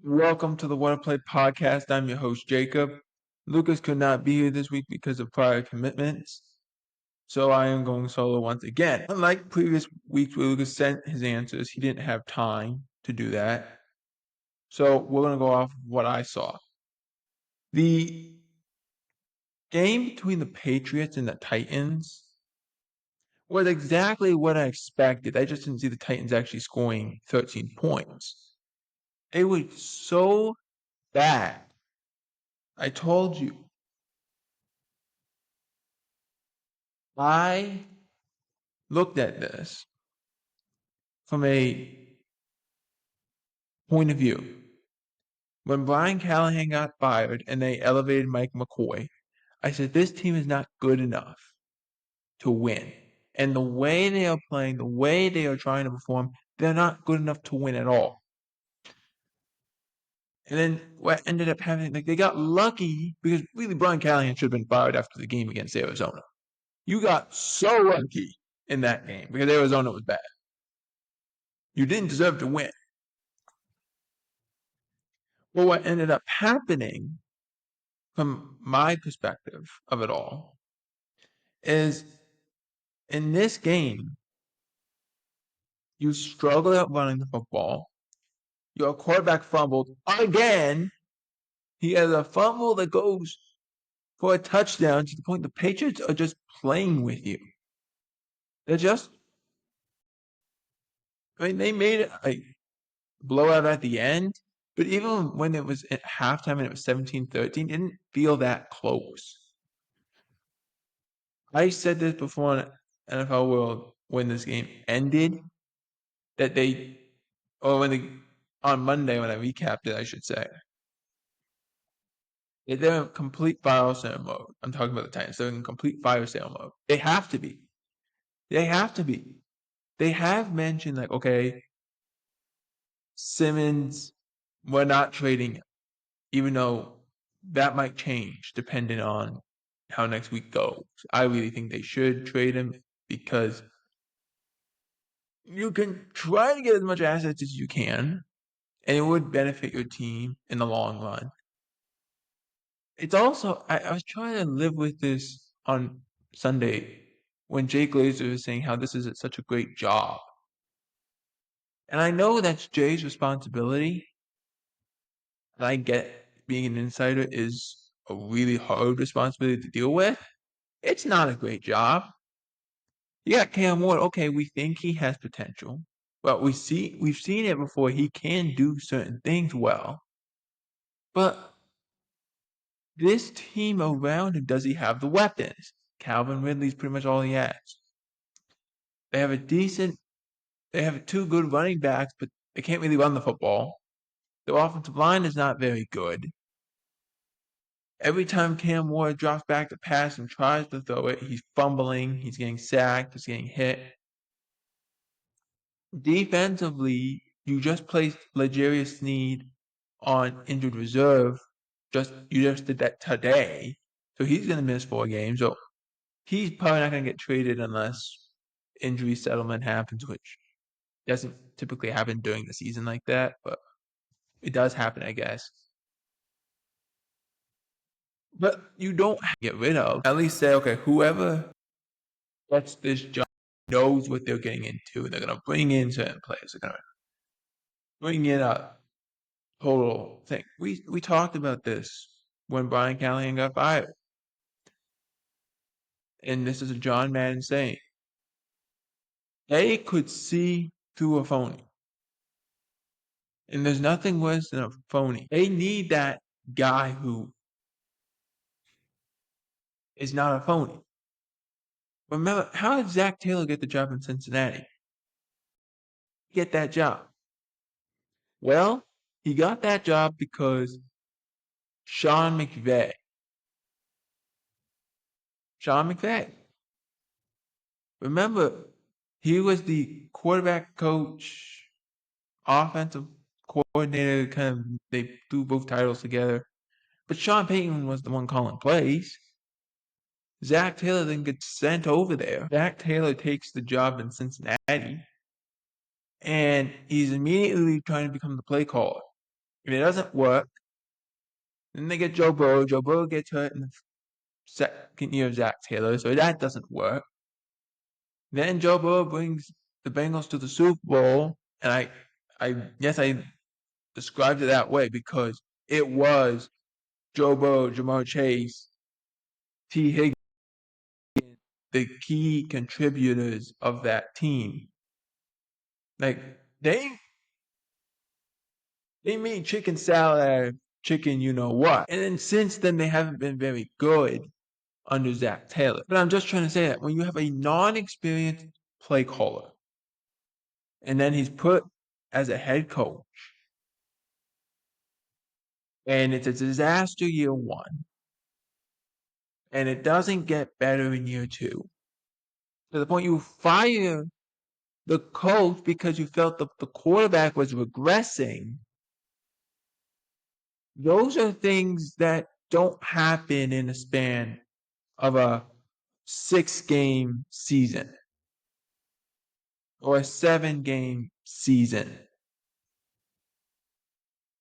Welcome to the What to Play podcast. I'm your host, Jacob. Lucas could not be here this week because of prior commitments, so I am going solo once again. Unlike previous weeks where Lucas sent his answers, he didn't have time to do that. So we're going to go off of what I saw. The game between the Patriots and the Titans was exactly what I expected. I just didn't see the Titans actually scoring 13 points. It was so bad. I told you. I looked at this from a point of view. When Brian Callahan got fired and they elevated Mike McCoy, I said, this team is not good enough to win. And the way they are playing, the way they are trying to perform, they're not good enough to win at all. And then what ended up happening, they got lucky because really Brian Callahan should have been fired after the game against Arizona. You got so lucky in that game because Arizona was bad. You didn't deserve to win. Well, what ended up happening from my perspective of it all is in this game, you struggle at running the football. Your quarterback fumbled again. He has a fumble that goes for a touchdown to the point the Patriots are just playing with you. They're just, they made it a blowout at the end, but even when it was at halftime and it was 17-13, it didn't feel that close. I said this before in NFL World when this game ended, that on Monday when I recapped it, I should say, they're in complete fire sale mode. I'm talking about the Titans. They're in complete fire sale mode. They have to be. They have to be. They have mentioned like, okay, Simmons, we're not trading him, even though that might change depending on how next week goes. I really think they should trade him because you can try to get as much assets as you can, and it would benefit your team in the long run. It's also, I was trying to live with this on Sunday when Jake Glazer was saying how this is such a great job. And I know that's Jay's responsibility. And I get being an insider is a really hard responsibility to deal with. It's not a great job. You got Cam Ward. Okay, we think he has potential. Well, we've seen it before. He can do certain things well. But this team around him, does he have the weapons? Calvin Ridley's pretty much all he has. They have two good running backs, but they can't really run the football. Their offensive line is not very good. Every time Cam Ward drops back to pass and tries to throw it, he's fumbling, he's getting sacked, he's getting hit. Defensively, you just placed L'Jarius Sneed on injured reserve. You just did that today. So he's going to miss 4 games. So he's probably not going to get traded unless injury settlement happens, which doesn't typically happen during the season like that, but it does happen, I guess. But you don't have to get rid of. At least say, okay, whoever gets this job knows what they're getting into. They're going to bring in certain players. They're going to bring in a total thing. We talked about this when Brian Callahan got fired. And this is a John Madden saying. They could see through a phony. And there's nothing worse than a phony. They need that guy who is not a phony. Remember, how did Zach Taylor get the job in Cincinnati? Get that job. Well, he got that job because Sean McVay. Remember, he was the quarterback coach, offensive coordinator, kind of, they threw both titles together. But Sean Payton was the one calling plays. Zach Taylor then gets sent over there. Zach Taylor takes the job in Cincinnati, and he's immediately trying to become the play caller. If it doesn't work, then they get Joe Burrow. Joe Burrow gets hurt in the second year of Zach Taylor, so that doesn't work. Then Joe Burrow brings the Bengals to the Super Bowl, and I described it that way because it was Joe Burrow, Jamar Chase, T. Higgins, the key contributors of that team. Like they made chicken salad out of chicken, you know what. And then since then they haven't been very good under Zach Taylor. But I'm just trying to say that when you have a non-experienced play caller, and then he's put as a head coach, and it's a disaster year one, and it doesn't get better in year two, to the point you fire the coach because you felt the quarterback was regressing. Those are things that don't happen in the span of a 6-game season or a 7-game season.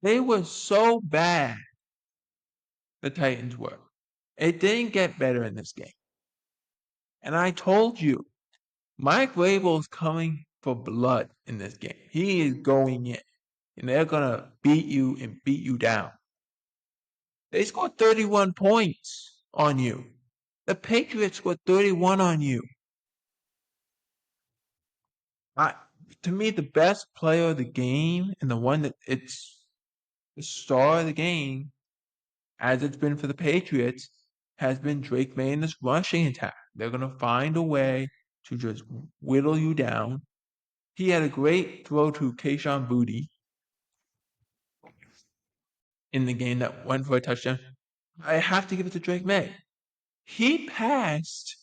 They were so bad, the Titans were. It didn't get better in this game. And I told you, Mike Vrabel's coming for blood in this game. He is going in. And they're going to beat you and beat you down. They scored 31 points on you. The Patriots scored 31 on you. To me, the best player of the game and the one that it's the star of the game, as it's been for the Patriots, has been Drake May in this rushing attack. They're going to find a way to just whittle you down. He had a great throw to Kayshon Boutte in the game that went for a touchdown. I have to give it to Drake May. He passed.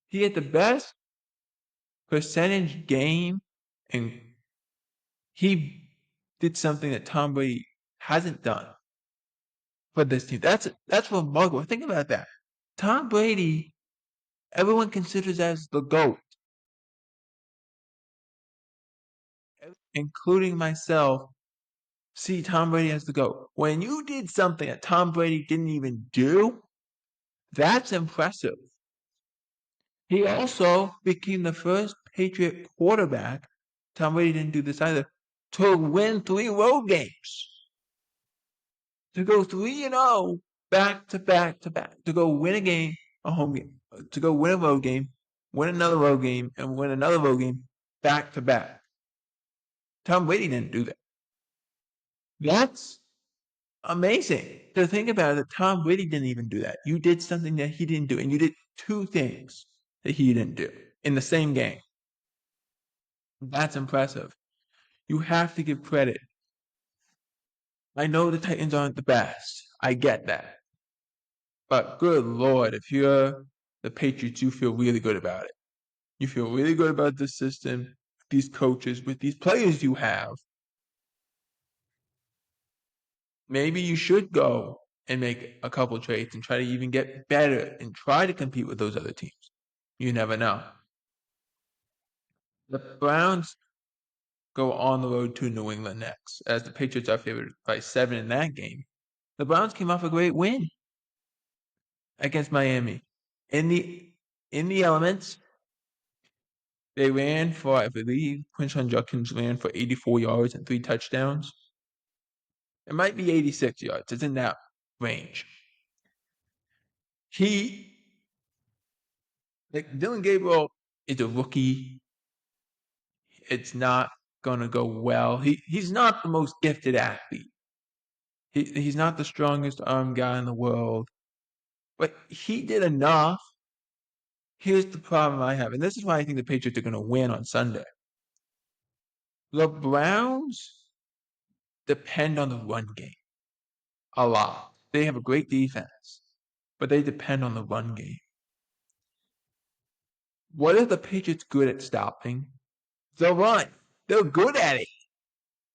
He had the best percentage game, and he did something that Tom Brady hasn't done for this team. That's remarkable. Think about that. Tom Brady, everyone considers as the GOAT, including myself, see Tom Brady as the GOAT. When you did something that Tom Brady didn't even do, that's impressive. He also became the first Patriot quarterback, Tom Brady didn't do this either, to win 3 road games. To go 3-0 back to back to back. To go win a game, a home game. To go win a road game, win another road game, and win another road game back to back. Tom Brady didn't do that. That's amazing to think about it. Tom Brady didn't even do that. You did something that he didn't do, and you did 2 things that he didn't do in the same game. That's impressive. You have to give credit. I know the Titans aren't the best. I get that. But good Lord, if you're the Patriots, you feel really good about it. You feel really good about this system, these coaches, with these players you have. Maybe you should go and make a couple trades and try to even get better and try to compete with those other teams. You never know. The Browns go on the road to New England next, as the Patriots are favored by 7 in that game. The Browns came off a great win against Miami. In the elements, they ran for, I believe, Quinshon Judkins ran for 84 yards and 3 touchdowns. It might be 86 yards. It's in that range. Dylan Gabriel is a rookie. It's not going to go well. He's not the most gifted athlete. He's not the strongest arm guy in the world. But he did enough. Here's the problem I have, and this is why I think the Patriots are going to win on Sunday. The Browns depend on the run game a lot. They have a great defense, but they depend on the run game. What are the Patriots good at stopping? The run. They're good at it.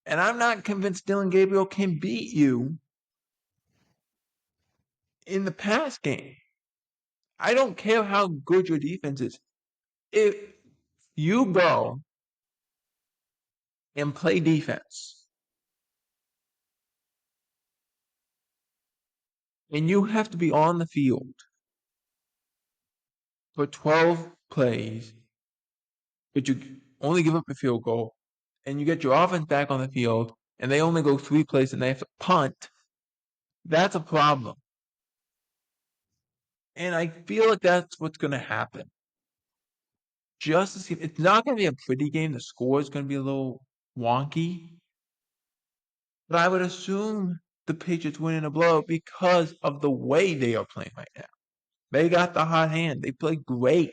And I'm not convinced Dylan Gabriel can beat you in the pass game. I don't care how good your defense is. If you go and play defense And you have to be on the field for 12 plays, but you only give up a field goal, and you get your offense back on the field, and they only go 3 plays and they have to punt. That's a problem. And I feel like that's what's going to happen. Just to see, it's not going to be a pretty game. The score is going to be a little wonky. But I would assume the Patriots win in a blowout because of the way they are playing right now. They got the hot hand. They play great.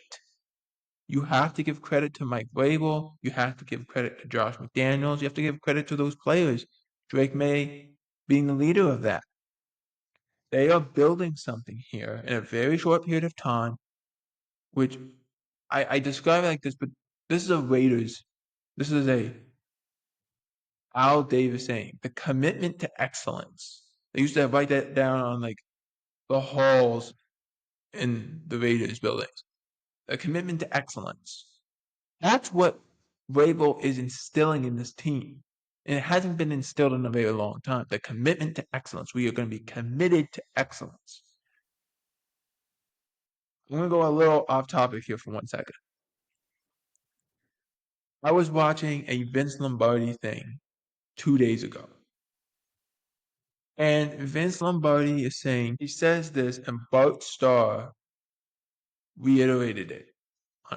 You have to give credit to Mike Vrabel. You have to give credit to Josh McDaniels. You have to give credit to those players. Drake May being the leader of that. They are building something here in a very short period of time, which I describe it like this, but this is a Raiders. This is a Al Davis saying, the commitment to excellence. They used to write that down on like the halls in the Raiders buildings. A commitment to excellence. That's what Vrabel is instilling in this team. And it hasn't been instilled in a very long time. The commitment to excellence. We are going to be committed to excellence. I'm going to go a little off topic here for 1 second. I was watching a Vince Lombardi thing 2 days ago. And Vince Lombardi is saying, he says this, and Bart Starr reiterated it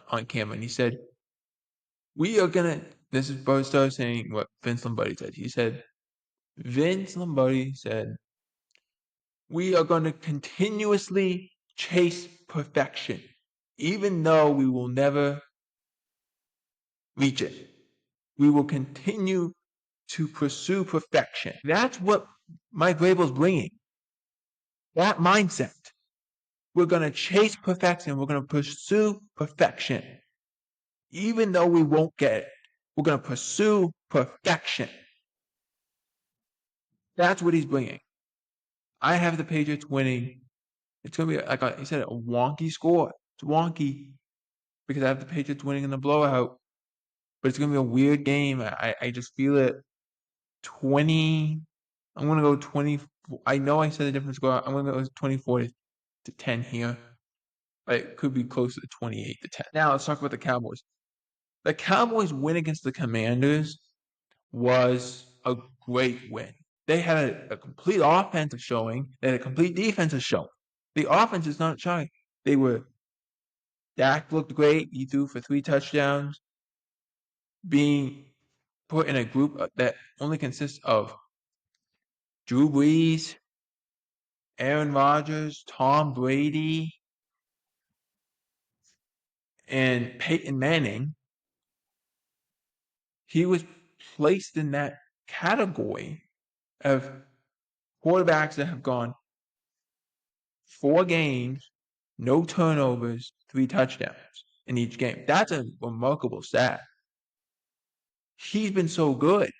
on camera. And he said, this is Bart Starr saying what Vince Lombardi said. Vince Lombardi said, we are going to continuously chase perfection, even though we will never reach it. We will continue to pursue perfection. That's what Mike Vrabel's bringing. That mindset. We're going to chase perfection. We're going to pursue perfection. Even though we won't get it, we're going to pursue perfection. That's what he's bringing. I have the Patriots winning. It's going to be, like he said, a wonky score. It's wonky because I have the Patriots winning in the blowout, but it's going to be a weird game. I just feel it. 20. I'm going to go 20. I know I said a different score. I'm going to go 24-10 here. But it could be closer to 28-10. Now let's talk about the Cowboys. The Cowboys' win against the Commanders was a great win. They had a complete offensive showing. They had a complete defensive showing. The offense is not showing. Dak looked great. He threw for 3 touchdowns. Being put in a group that only consists of Drew Brees, Aaron Rodgers, Tom Brady, and Peyton Manning, he was placed in that category of quarterbacks that have gone 4 games, no turnovers, 3 touchdowns in each game. That's a remarkable stat. He's been so good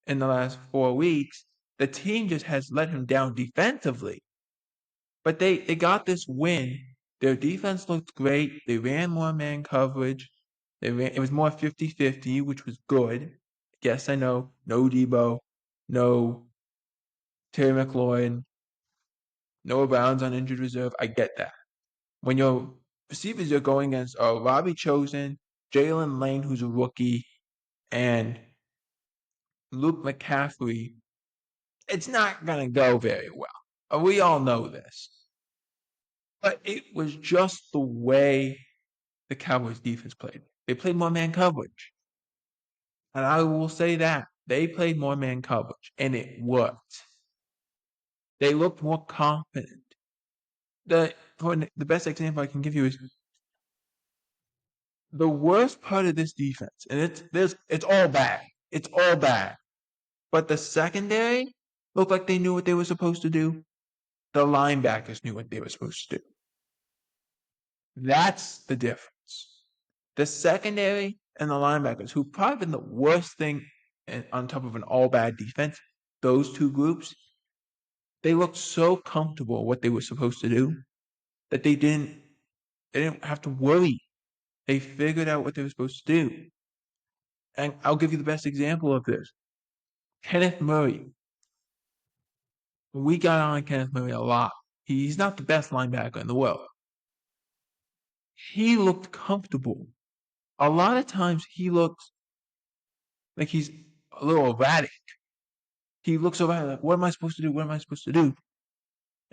in the last 4 weeks. The team just has let him down defensively. But they got this win. Their defense looked great. They ran more man coverage. It was more 50-50, which was good. Yes, I know. No Debo. No Terry McLaurin. Noah Brown's on injured reserve. I get that. When your receivers are going against Robbie Chosen, Jalen Lane, who's a rookie, and Luke McCaffrey, it's not going to go very well. We all know this. But it was just the way the Cowboys defense played. They played more man coverage. And I will say that. They played more man coverage, and it worked. They looked more confident. The best example I can give you is the worst part of this defense, and it's all bad. It's all bad. But the secondary looked like they knew what they were supposed to do. The linebackers knew what they were supposed to do. That's the difference. The secondary and the linebackers, who've probably been the worst thing on top of an all bad defense, those two groups, they looked so comfortable what they were supposed to do that they didn't have to worry. They figured out what they were supposed to do. And I'll give you the best example of this. Kenneth Murray we got on Kenneth Murray a lot. He's not the best linebacker in the world. He looked comfortable. A lot of times he looks like he's a little erratic. He looks around like, what am I supposed to do? What am I supposed to do?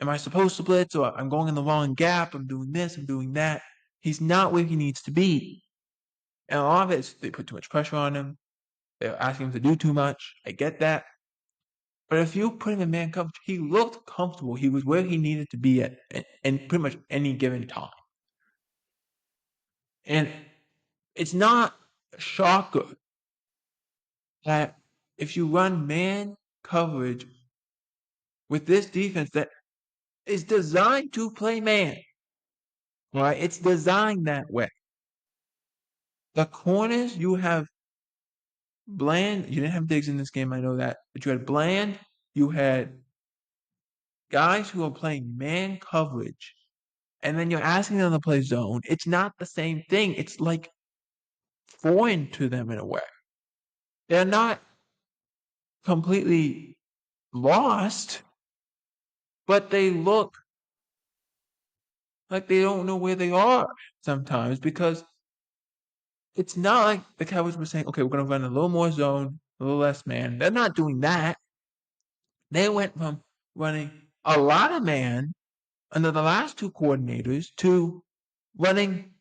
Am I supposed to blitz? Or I'm going in the wrong gap. I'm doing this. I'm doing that. He's not where he needs to be. And a lot of it is they put too much pressure on him. They're asking him to do too much. I get that. But if you put him in man coverage, he looked comfortable. He was where he needed to be at in pretty much any given time. And it's not a shocker that if you run man coverage with this defense that is designed to play man, right? It's designed that way. The corners, you have Bland. You didn't have Diggs in this game, I know that. But you had Bland. You had guys who are playing man coverage. And then you're asking them to play zone. It's not the same thing. It's like foreign to them in a way. They're not completely lost, but they look like they don't know where they are sometimes because it's not like the Cowboys were saying, okay, we're going to run a little more zone, a little less man. They're not doing that. They went from running a lot of man under the last two coordinators to running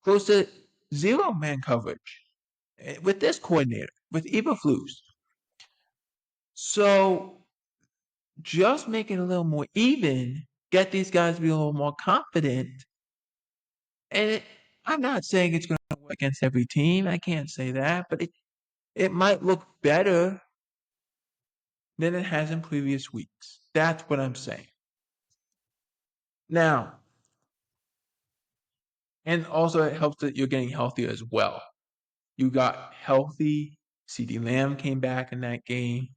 close to zero man coverage with this coordinator, with Eberflus. So just make it a little more even, get these guys to be a little more confident. And I'm not saying it's going to work against every team. I can't say that, but it might look better than it has in previous weeks. That's what I'm saying. Now, and also it helps that you're getting healthier as well. You got healthy. CeeDee Lamb came back in that game.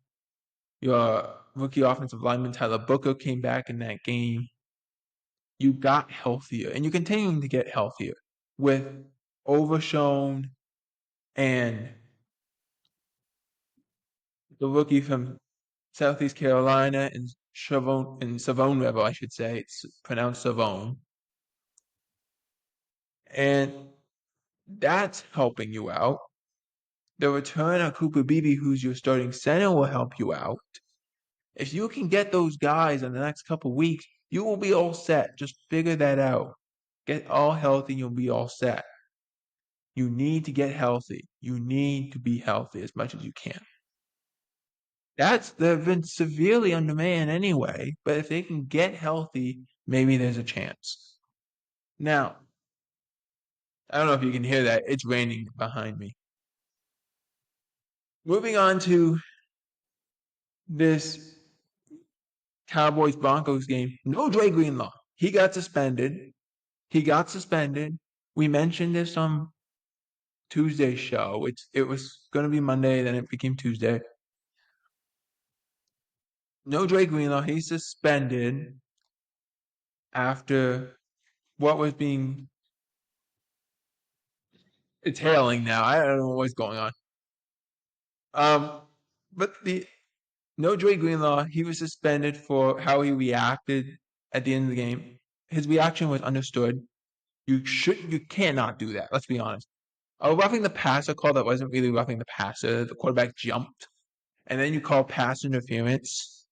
Your rookie offensive lineman Tyler Booker came back in that game. You got healthier, and you're continuing to get healthier with Overshown and the rookie from Southeast Carolina and Savone Rebel, I should say. It's pronounced Savone. And that's helping you out. The return of Cooper Beebe, who's your starting center, will help you out. If you can get those guys in the next couple of weeks, you will be all set. Just figure that out. Get all healthy, and you'll be all set. You need to get healthy. You need to be healthy as much as you can. They've been severely undermanned anyway, but if they can get healthy, maybe there's a chance. Now, I don't know if you can hear that. It's raining behind me. Moving on to this Cowboys Broncos game. No Dre Greenlaw. He got suspended. We mentioned this on Tuesday's show. It was going to be Monday, then it became Tuesday. No Dre Greenlaw. He's suspended after what was being it's hailing now. I don't know what's going on. But the no Dre Greenlaw, he was suspended for how he reacted at the end of the game. His reaction was understood. You cannot do that. Let's be honest. A roughing the passer call that wasn't really roughing the passer. The quarterback jumped, and then you call pass interference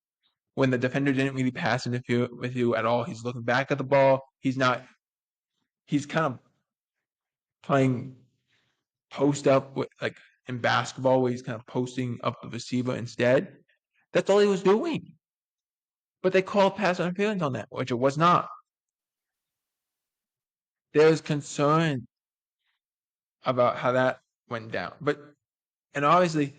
when the defender didn't really pass interfere with you at all. He's looking back at the ball. He's not. He's kind of playing post up with, like in basketball, where he's kind of posting up the receiver instead. That's all he was doing. But they called pass interference on that, which it was not. There was concern about how that went down. And obviously,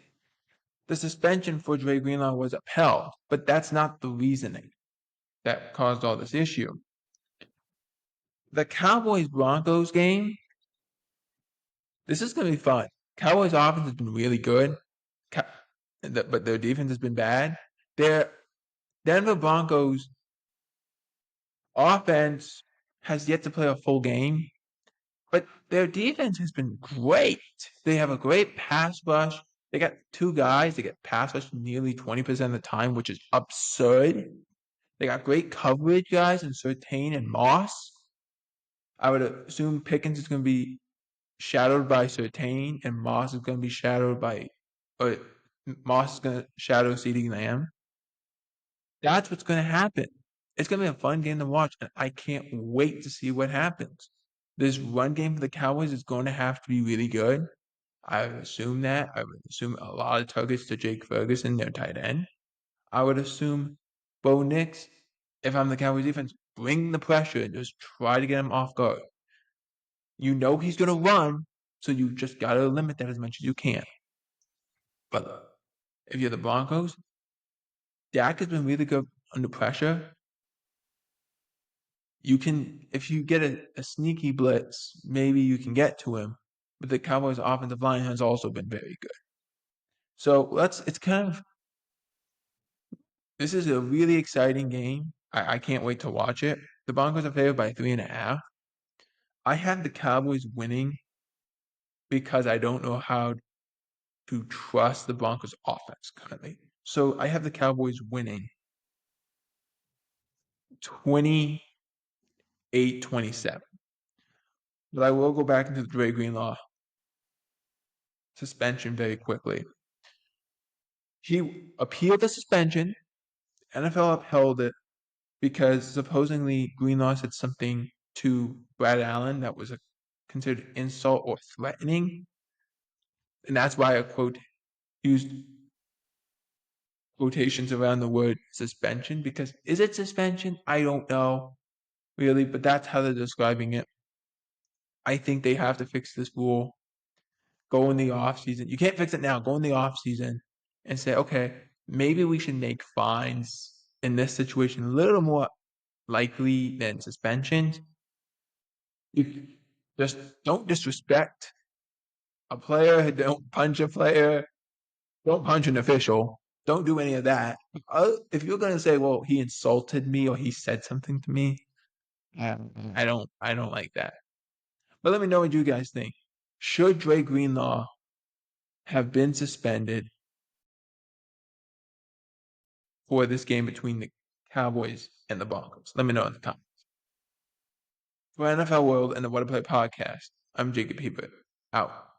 the suspension for Dre Greenlaw was upheld, but that's not the reasoning that caused all this issue. The Cowboys Broncos game, this is going to be fun. Cowboys offense has been really good, but their defense has been bad. Their Denver Broncos offense has yet to play a full game, but their defense has been great. They have a great pass rush. They got two guys. They get pass rush nearly 20% of the time, which is absurd. They got great coverage guys in Surtain and Moss. I would assume Pickens is going to be shadowed by Surtain, and Moss is going to be shadowed by, or Moss is going to shadow CeeDee Lamb. That's what's going to happen. It's going to be a fun game to watch, and I can't wait to see what happens. This run game for the Cowboys is going to have to be really good. I would assume that. I would assume a lot of targets to Jake Ferguson, their tight end. I would assume Bo Nix, if I'm the Cowboys defense, bring the pressure and just try to get him off guard. You know he's going to run, so you just got to limit that as much as you can. But if you're the Broncos, Dak has been really good under pressure. You can, if you get a sneaky blitz, maybe you can get to him. But the Cowboys' offensive line has also been very good. So it's kind of, this is a really exciting game. I can't wait to watch it. The Broncos are favored by 3.5. I have the Cowboys winning because I don't know how to trust the Broncos offense currently. So I have the Cowboys winning 28-27. But I will go back into the Dre Greenlaw suspension very quickly. He appealed the suspension. NFL upheld it because supposedly Greenlaw said something to Brad Allen that was considered insult or threatening. And that's why I used quotations around the word suspension, because is it suspension? I don't know really, but that's how they're describing it. I think they have to fix this rule. Go in the off season. You can't fix it now. Go in the off season and say, okay, maybe we should make fines in this situation a little more likely than suspensions. You just don't disrespect a player. Don't punch a player. Don't punch an official. Don't do any of that. If you're gonna say, "Well, he insulted me" or "he said something to me," I don't like that. But let me know what you guys think. Should Dre Greenlaw have been suspended for this game between the Cowboys and the Broncos? Let me know in the comments. For NFL World and the What to Play podcast, I'm Jacob Hebert. Out.